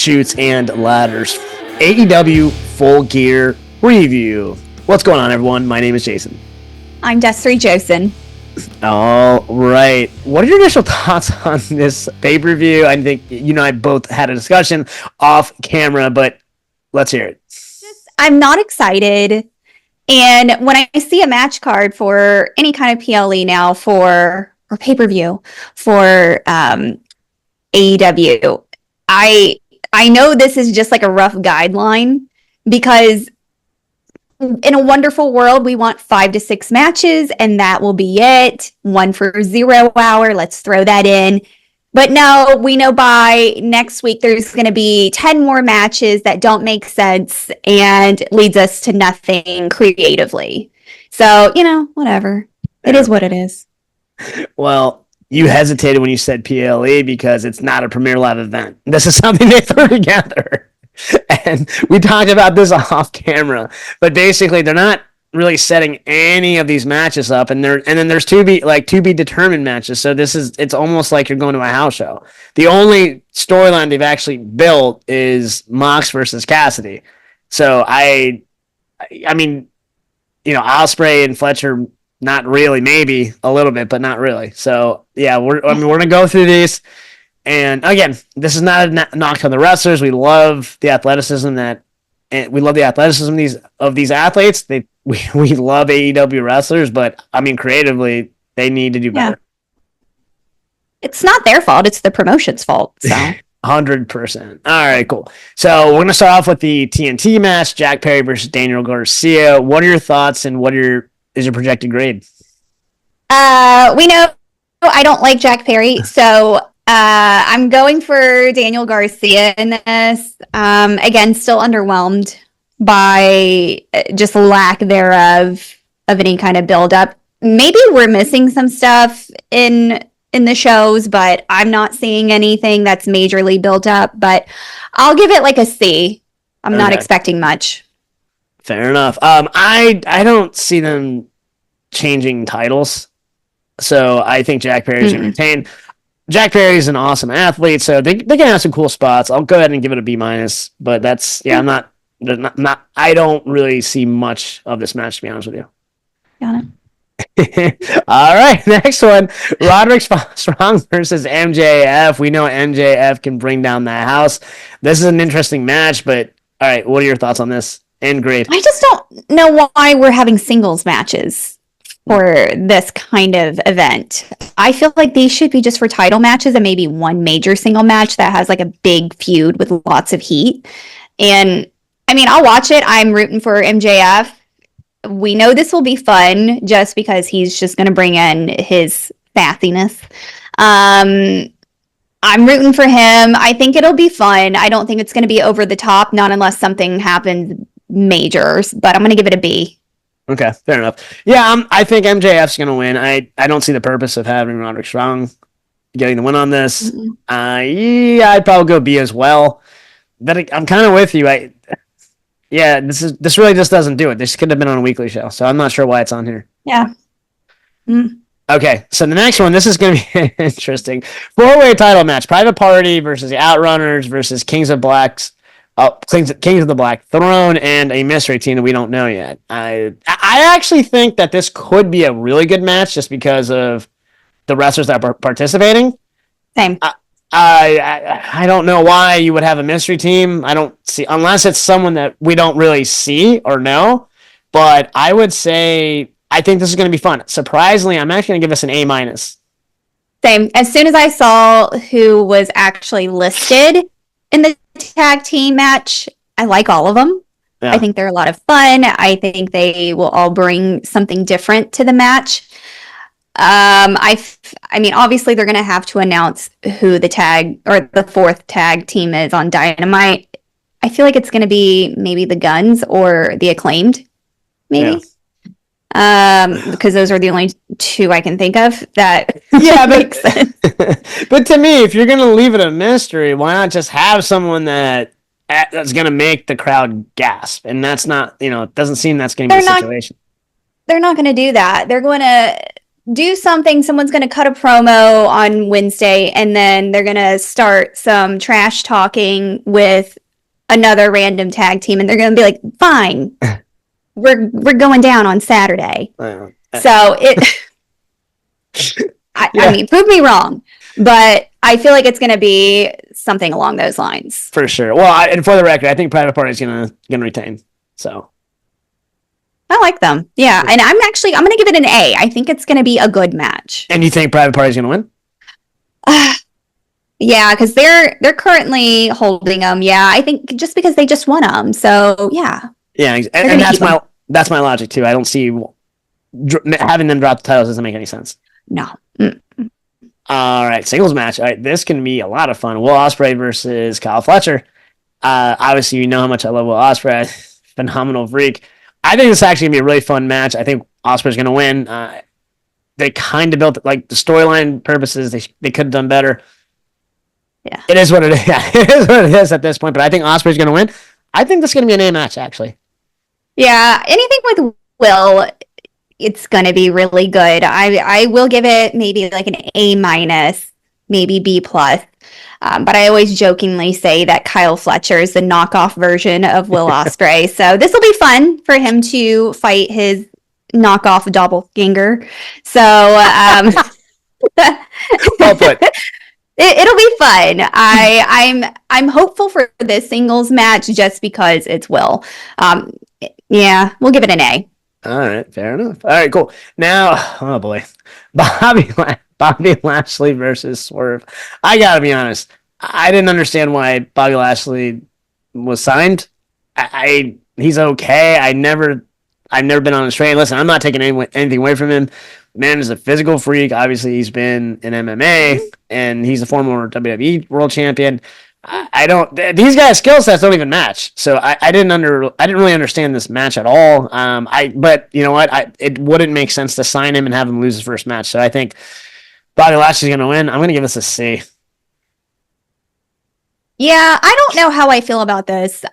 Chutes and Ladders AEW Full Gear review. What's going on, everyone? My name is Jason. I'm Desiree Josen. All right. What are your initial thoughts on this pay-per-view? I think you and I both had a discussion off camera, but let's hear it. I'm not excited. And when I see a match card for any kind of PLE now or pay-per-view for AEW, I know this is just like a rough guideline because in a wonderful world, we want 5 to 6 matches and that will be it. 1 for 0 hour. Let's throw that in. But no, we know by next week there's going to be 10 more matches that don't make sense and leads us to nothing creatively. So, whatever. It is what it is. Well, you hesitated when you said PLE because it's not a Premier Live event. This is something they threw together. And we talked about this off camera. But basically, they're not really setting any of these matches up, and then there's to be determined matches. So it's almost like you're going to a house show. The only storyline they've actually built is Mox versus Cassidy. So I mean, Ospreay and Fletcher, not really, maybe a little bit, but not really. So yeah, we're gonna go through these. And again, this is not a knock on the wrestlers. We love the athleticism of these athletes. We love AEW wrestlers, but I mean, creatively, they need to do better. It's not their fault; it's the promotion's fault. So 100%. All right, cool. So we're gonna start off with the TNT match: Jack Perry versus Daniel Garcia. What are your thoughts, and is your projected grade? We know I don't like Jack Perry, so I'm going for Daniel Garcia in this. Again, still underwhelmed by just lack thereof of any kind of build-up. Maybe we're missing some stuff in the shows, but I'm not seeing anything that's majorly built up. But I'll give it like a C. I'm not expecting much. Fair enough. I don't see them changing titles, so I think Jack Perry's going to retain. Jack Perry is an awesome athlete, so they can have some cool spots. I'll go ahead and give it a B-, but I'm not. I don't really see much of this match, to be honest with you. Got it. All right, next one: Roderick Strong versus MJF. We know MJF can bring down the house. This is an interesting match, but all right, what are your thoughts on this and grade? I just don't know why we're having singles matches for this kind of event. I feel like these should be just for title matches and maybe one major single match that has like a big feud with lots of heat. And I mean, I'll watch it. I'm rooting for MJF. We know this will be fun just because he's just going to bring in his fathiness. I'm rooting for him. I think it'll be fun. I don't think it's going to be over the top, not unless something happens major, but I'm going to give it a B. Okay, fair enough. Yeah, I think MJF's going to win. I don't see the purpose of having Roderick Strong getting the win on this. Mm-hmm. I'd probably go B as well. But I'm kind of with you. This really just doesn't do it. This could have been on a weekly show, so I'm not sure why it's on here. Yeah. Okay, so the next one, this is going to be interesting. 4-way title match: Private Party versus the Outrunners versus Kings of the Black Throne and a mystery team that we don't know yet. I actually think that this could be a really good match just because of the wrestlers that are participating. Same. I don't know why you would have a mystery team. I don't see, unless it's someone that we don't really see or know. But I would say I think this is going to be fun. Surprisingly, I'm actually going to give this an A-. Same. As soon as I saw who was actually listed in the tag team match, I like all of them. Yeah. I think they're a lot of fun. I think they will all bring something different to the match. I mean, obviously they're going to have to announce who the fourth tag team is on Dynamite. I feel like it's going to be maybe the Guns or the Acclaimed, maybe. Yeah. Because those are the only two I can think of that makes sense. But to me, if you're going to leave it a mystery, why not just have someone that's going to make the crowd gasp? And that's not, it doesn't seem that's going to be the situation. They're not going to do that. They're going to do something. Someone's going to cut a promo on Wednesday, and then they're going to start some trash talking with another random tag team, and they're going to be like, "Fine, we're going down on Saturday." So I mean, prove me wrong, but I feel like it's going to be something along those lines. For sure. Well, and for the record, I think Private Party is gonna retain. So I like them. Yeah, and I'm going to give it an A. I think it's going to be a good match. And you think Private Party is gonna win? Yeah, because they're currently holding them. Yeah, I think just because they just won them. So yeah. Yeah, and that's my logic too. I don't see having them drop the titles doesn't make any sense. No. All right, singles match. All right, this can be a lot of fun. Will Ospreay versus Kyle Fletcher. Obviously, you know how much I love Will Ospreay. Phenomenal freak. I think this is actually gonna be a really fun match. I think Ospreay's gonna win. They kind of built like the storyline purposes. They could have done better. Yeah, it is what it is. Yeah, it is what it is at this point. But I think Ospreay's gonna win. I think this is gonna be an A match actually. Yeah, anything with Will, it's going to be really good. I will give it maybe like an A minus, maybe B plus. But I always jokingly say that Kyle Fletcher is the knockoff version of Will Ospreay. So this will be fun for him to fight his knockoff doppelganger. So well put. It'll be fun. I'm hopeful for this singles match just because it's Will. Yeah, we'll give it an A. All right, fair enough. All right, cool. Now, oh boy, Bobby Lashley versus Swerve. I gotta be honest, I didn't understand why Bobby Lashley was signed. He's okay. I've never been on his train. Listen, I'm not taking anything away from him. Man is a physical freak. Obviously, he's been in MMA and he's a former WWE World Champion. I don't. These guys' skill sets don't even match. So I didn't really understand this match at all. But you know what? It wouldn't make sense to sign him and have him lose his first match. So I think Bobby Lashley's going to win. I'm going to give this a C. Yeah, I don't know how I feel about this.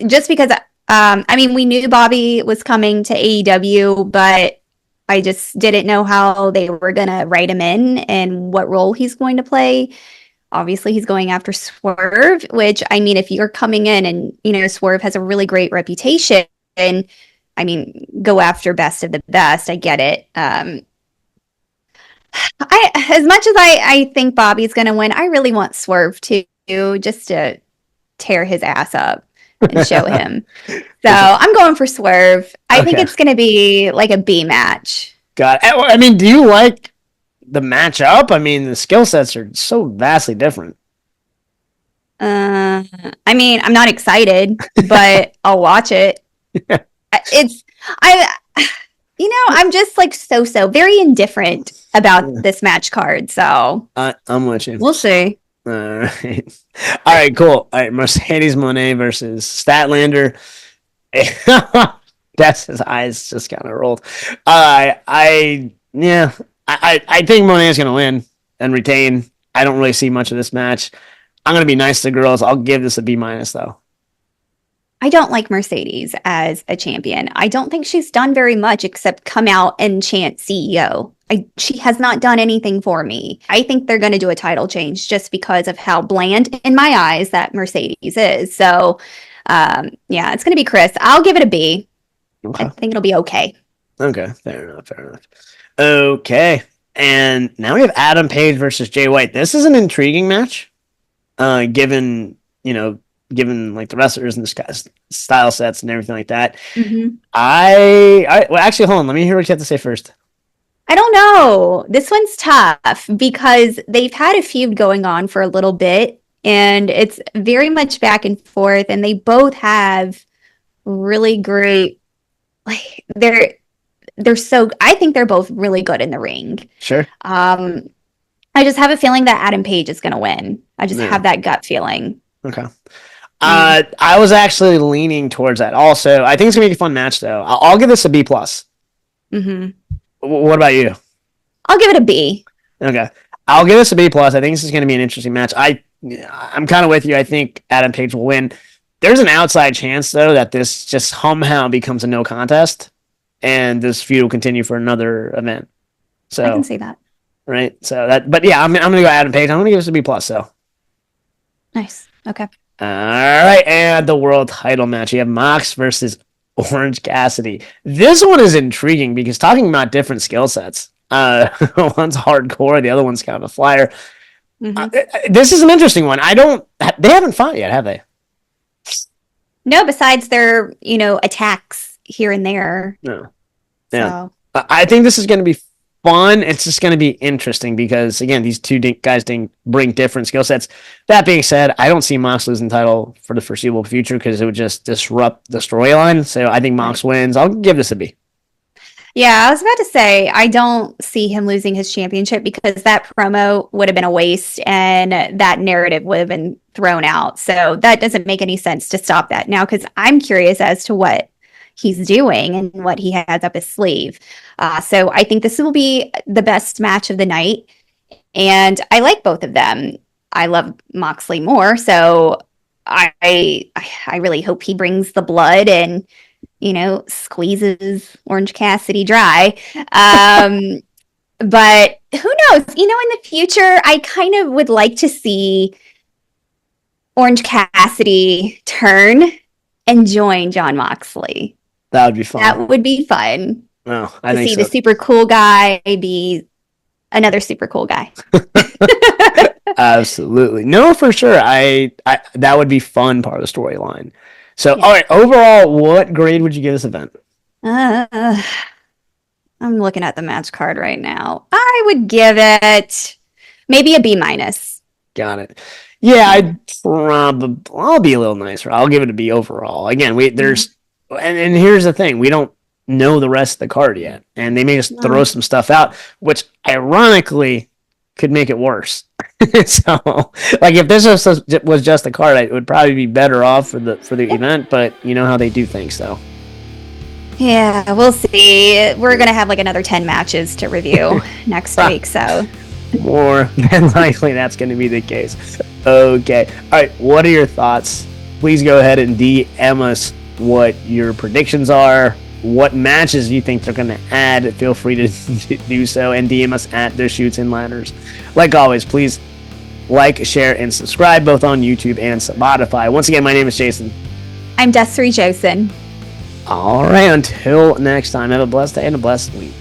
Just because I mean, we knew Bobby was coming to AEW, but I just didn't know how they were going to write him in and what role he's going to play. Obviously, he's going after Swerve, which, I mean, if you're coming in and, you know, Swerve has a really great reputation, and, I mean, go after best of the best. I get it. As much as I think Bobby's going to win, I really want Swerve to, just to tear his ass up and show him. So I'm going for Swerve. I think it's going to be like a B match. God, I mean, do you like the matchup? I mean, the skill sets are so vastly different. I mean, I'm not excited, but I'll watch it. I'm just like so very indifferent about this match card. So I'm with you. We'll see. All right, cool. All right, Mercedes Moné versus Statlander. That's his eyes just kind of rolled. I think Monet is going to win and retain. I don't really see much of this match. I'm going to be nice to girls. I'll give this a B minus though. I don't like Mercedes as a champion. I don't think she's done very much except come out and chant CEO. She has not done anything for me. I think they're going to do a title change just because of how bland in my eyes that Mercedes is. So, yeah, it's going to be Chris. I'll give it a B. Okay. I think it'll be okay. Okay, fair enough. Okay, and now we have Adam Page versus Jay White. This is an intriguing match, given like the wrestlers and the style sets and everything like that. Mm-hmm. Well, actually, hold on. Let me hear what you have to say first. I don't know. This one's tough because they've had a feud going on for a little bit, and it's very much back and forth, and they both have really great, like, I think they're both really good in the ring. Sure. I just have a feeling that Adam Page is going to win. I just have that gut feeling. Okay. I was actually leaning towards that also. I think it's going to be a fun match, though. I'll give this a B+. Mm-hmm. What about you? I'll give it a B. Okay. I'll give this a B+. I think this is going to be an interesting match. I'm kind of with you. I think Adam Page will win. There's an outside chance, though, that this just somehow becomes a no contest. and this feud will continue for another event. So I can see that. Right. So that, but yeah, I'm gonna go Adam Page. I'm gonna give this a B plus. So Nice. Okay. all right, and the world title match. You have Mox versus Orange Cassidy. This one is intriguing because talking about different skill sets. One's hardcore, the other one's kind of a flyer. This is an interesting one. They haven't fought yet, have they? No, besides their, attacks here and there. No. Yeah. So. I think this is going to be fun. It's just going to be interesting because, again, these two guys bring different skill sets. That being said, I don't see Mox losing title for the foreseeable future because it would just disrupt the storyline. So I think Mox wins. I'll give this a B. Yeah, I was about to say, I don't see him losing his championship because that promo would have been a waste and that narrative would have been thrown out. So that doesn't make any sense to stop that now because I'm curious as to what he's doing and what he has up his sleeve. So I think this will be the best match of the night. And I like both of them. I love Moxley more. So I really hope he brings the blood and squeezes Orange Cassidy dry. But who knows? In the future, I kind of would like to see Orange Cassidy turn and join Jon Moxley. That would be fun. That would be fun. Oh, I think so. The super cool guy be another super cool guy. Absolutely. No, for sure. I that would be fun part of the storyline. So, all right, overall, what grade would you give this event? I'm looking at the match card right now. I would give it maybe a B minus. Got it. Yeah, I'll be a little nicer. I'll give it a B overall. Again, and here's the thing. We don't know the rest of the card yet. And they may just throw some stuff out, which ironically could make it worse. So, if this was just a card, it would probably be better off for the event. But you know how they do things, so. Yeah, we'll see. We're gonna have another 10 matches to review next week, so. More than likely, that's going to be the case. Okay. All right. What are your thoughts? Please go ahead and DM us what your predictions are. What matches you think they're going to add. Feel free to do so and DM us at The Shoots and Ladders. Like always, please like, share, and subscribe both on YouTube and Spotify. Once again, my name is Jason. I'm Desiree Josen. All right, until next time, have a blessed day and a blessed week.